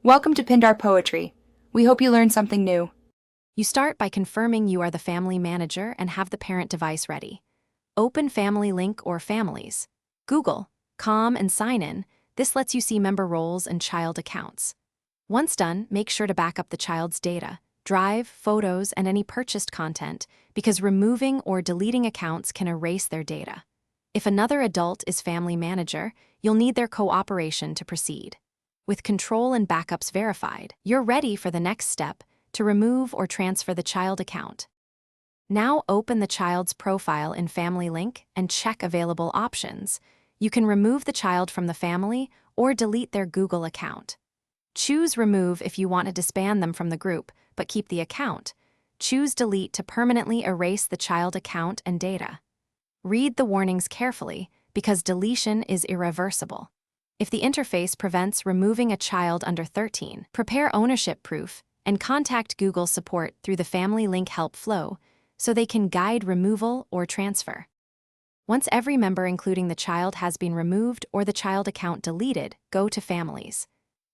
Welcome to Pindar Poetry. We hope you learned something new. You start by confirming you are the family manager and have the parent device ready. Open Family Link or Families. Google, com, and sign in. This lets you see member roles and child accounts. Once done, make sure to back up the child's data, drive, photos, and any purchased content, because removing or deleting accounts can erase their data. If another adult is family manager, you'll need their cooperation to proceed. With control and backups verified, you're ready for the next step to remove or transfer the child account. Now open the child's profile in Family Link and check available options. You can remove the child from the family or delete their Google account. Choose Remove if you want to disband them from the group, but keep the account. Choose Delete to permanently erase the child account and data. Read the warnings carefully, because deletion is irreversible. If the interface prevents removing a child under 13, prepare ownership proof and contact Google support through the Family Link help flow so they can guide removal or transfer. Once every member including the child has been removed or the child account deleted, go to Families.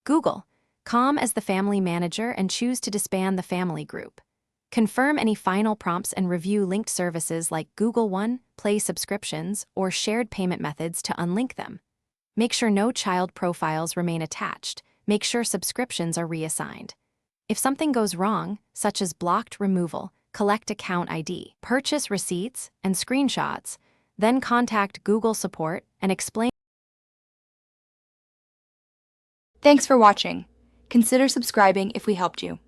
Google, com as the family manager and choose to disband the family group. Confirm any final prompts and review linked services like Google One, Play subscriptions, or shared payment methods to unlink them. Make sure no child profiles remain attached. Make sure subscriptions are reassigned. If something goes wrong, such as blocked removal, collect account ID, purchase receipts, and screenshots, then contact Google support and explain. Thanks for watching. Consider subscribing if we helped you.